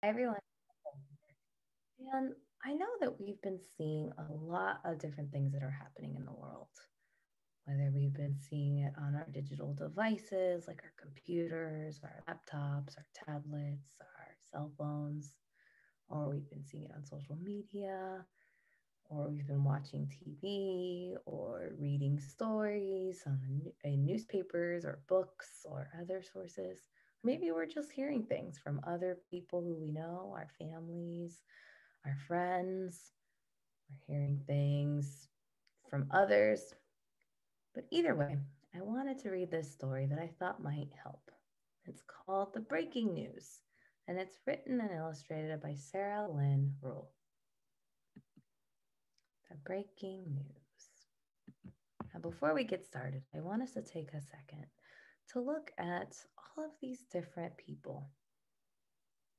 Everyone, and I know that we've been seeing a lot of different things that are happening in the world, whether we've been seeing it on our digital devices like our computers, our laptops, our tablets, our cell phones, or we've been seeing it on social media, or we've been watching TV or reading stories in newspapers or books or other sources. Maybe we're just hearing things from other people who we know, our families, our friends. We're hearing things from others. But either way, I wanted to read this story that I thought might help. It's called The Breaking News, and it's written and illustrated by Sarah Lynne Reul. The Breaking News. Now, before we get started, I want us to take a second to look at all of these different people.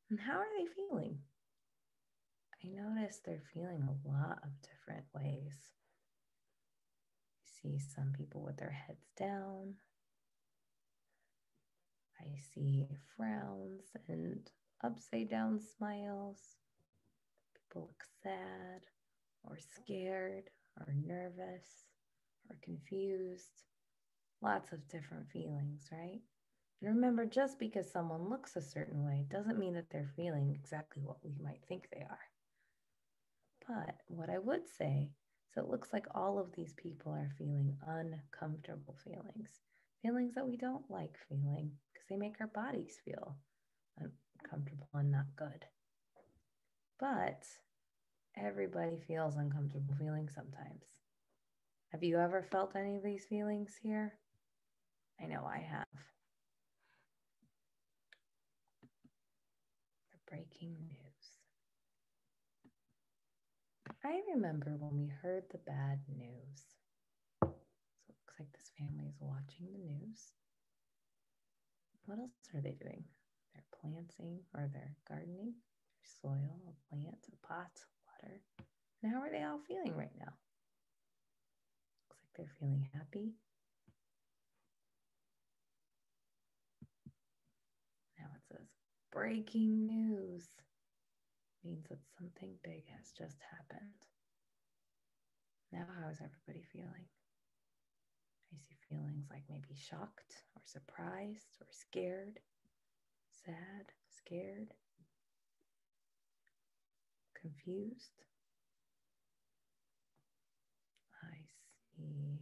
And how are they feeling? I notice they're feeling a lot of different ways. I see some people with their heads down. I see frowns and upside down smiles. People look sad or scared or nervous or confused. Lots of different feelings, right? And remember, just because someone looks a certain way doesn't mean that they're feeling exactly what we might think they are. But what I would say is it looks like all of these people are feeling uncomfortable feelings, feelings that we don't like feeling because they make our bodies feel uncomfortable and not good. But everybody feels uncomfortable feelings sometimes. Have you ever felt any of these feelings here? I know I have. The breaking news. I remember when we heard the bad news. So it looks like this family is watching the news. What else are they doing? They're planting or they're gardening. There's soil, a plant, a pot, water. And how are they all feeling right now? Looks like they're feeling happy. Now it says breaking news. Means that something big has just happened. Now how is everybody feeling? I see feelings like maybe shocked or surprised or scared, sad, scared, confused. I see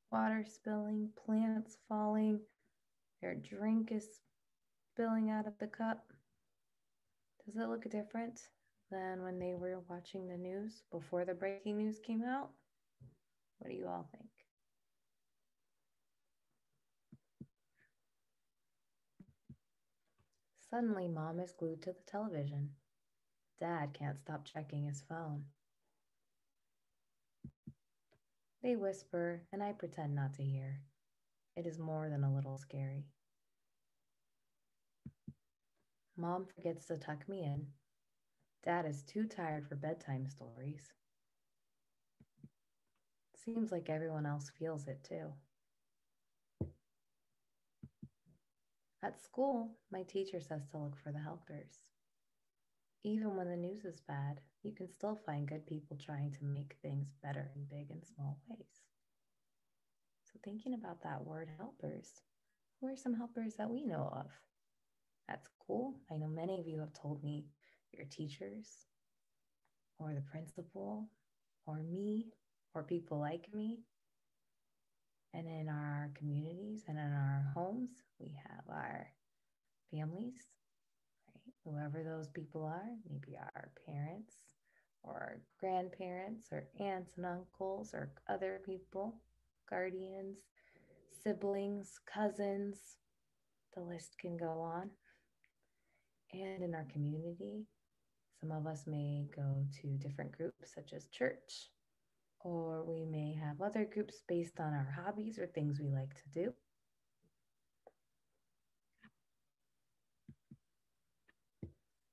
water spilling, plants falling, their drink is spilling out of the cup. Does it look different than when they were watching the news before the breaking news came out? What do you all think? Suddenly, Mom is glued to the television. Dad can't stop checking his phone. They whisper, and I pretend not to hear. It is more than a little scary. Mom forgets to tuck me in. Dad is too tired for bedtime stories. Seems like everyone else feels it too. At school, my teacher says to look for the helpers. Even when the news is bad, you can still find good people trying to make things better in big and small ways. So, thinking about that word helpers, who are some helpers that we know of? At school, I know many of you have told me your teachers, or the principal, or me, or people like me. And in our communities and in our homes, we have our families, right? Whoever those people are, maybe our parents or our grandparents or aunts and uncles or other people, guardians, siblings, cousins, the list can go on. And in our community, some of us may go to different groups such as church, or we may have other groups based on our hobbies or things we like to do.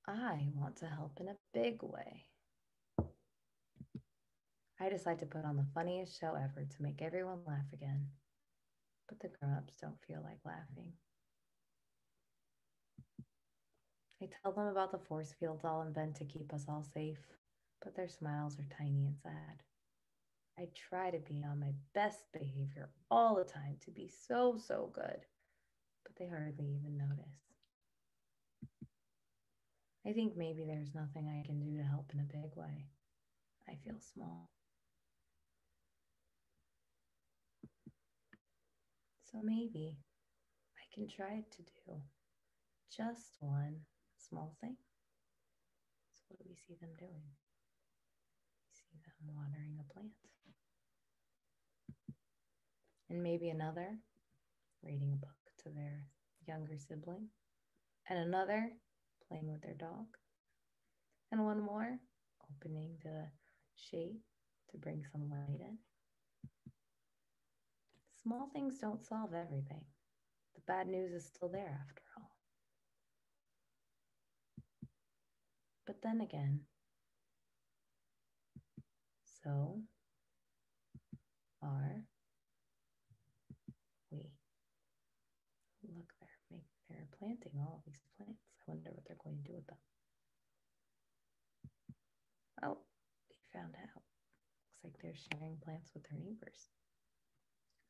I want to help in a big way. I decide to put on the funniest show ever to make everyone laugh again, but the grown-ups don't feel like laughing. I tell them about the force fields I'll invent to keep us all safe, but their smiles are tiny and sad. I try to be on my best behavior all the time to be so good, but they hardly even notice. I think maybe there's nothing I can do to help in a big way. I feel small. So maybe I can try to do just one small thing. So what do we see them doing? We see them watering a plant. And maybe another reading a book to their younger sibling. And another playing with their dog. And one more opening the shade to bring some light in. Small things don't solve everything. The bad news is still there after all. But then again, so are we. Look, they're planting all of these plants. I wonder what they're going to do with them. Oh, we found out. Looks like they're sharing plants with their neighbors.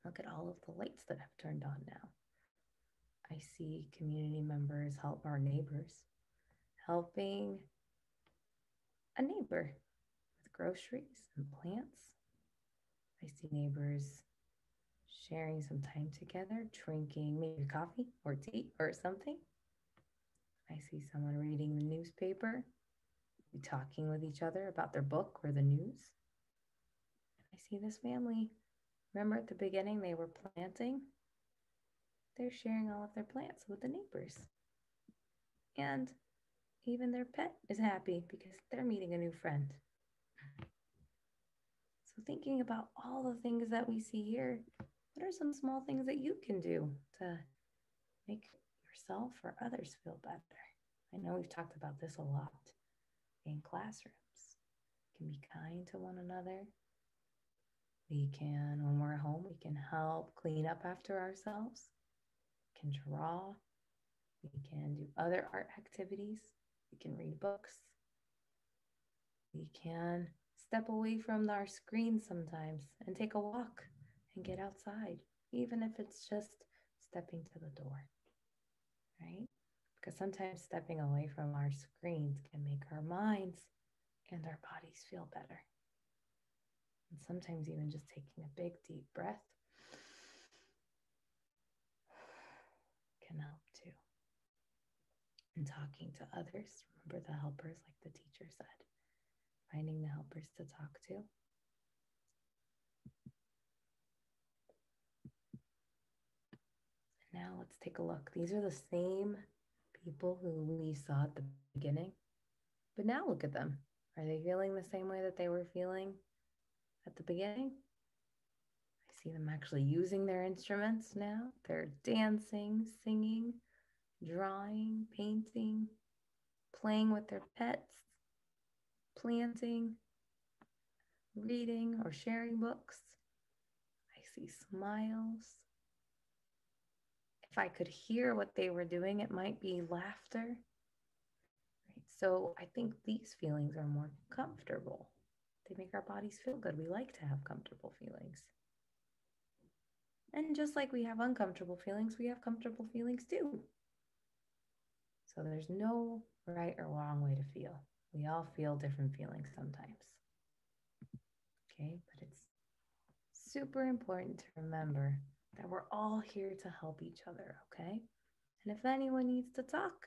Look at all of the lights that have turned on now. I see community members help our neighbors, helping a neighbor with groceries and plants. I see neighbors sharing some time together, drinking maybe coffee or tea or something. I see someone reading the newspaper, talking with each other about their book or the news. I see this family. Remember at the beginning they were planting? They're sharing all of their plants with the neighbors. And even their pet is happy because they're meeting a new friend. So thinking about all the things that we see here, what are some small things that you can do to make yourself or others feel better? I know we've talked about this a lot in classrooms. We can be kind to one another. We can, when we're at home, we can help clean up after ourselves. We can draw. We can do other art activities. We can read books. We can step away from our screens sometimes and take a walk and get outside, even if it's just stepping to the door, right? Because sometimes stepping away from our screens can make our minds and our bodies feel better. And sometimes even just taking a big, deep breath can help too. And talking to others, remember the helpers, like the teacher said, finding the helpers to talk to. Now let's take a look. These are the same people who we saw at the beginning, but now look at them. Are they feeling the same way that they were feeling at the beginning? I see them actually using their instruments now. They're dancing, singing, drawing, painting, playing with their pets, planting, reading, or sharing books. I see smiles. If I could hear what they were doing, it might be laughter. Right? So I think these feelings are more comfortable. They make our bodies feel good. We like to have comfortable feelings. And just like we have uncomfortable feelings, we have comfortable feelings too. So there's no right or wrong way to feel. We all feel different feelings sometimes. Okay, but it's super important to remember that we're all here to help each other, okay? And if anyone needs to talk,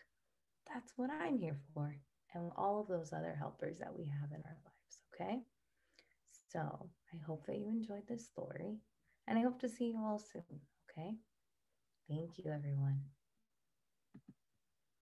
that's what I'm here for. And all of those other helpers that we have in our lives, okay? So I hope that you enjoyed this story, and I hope to see you all soon, okay? Thank you, everyone.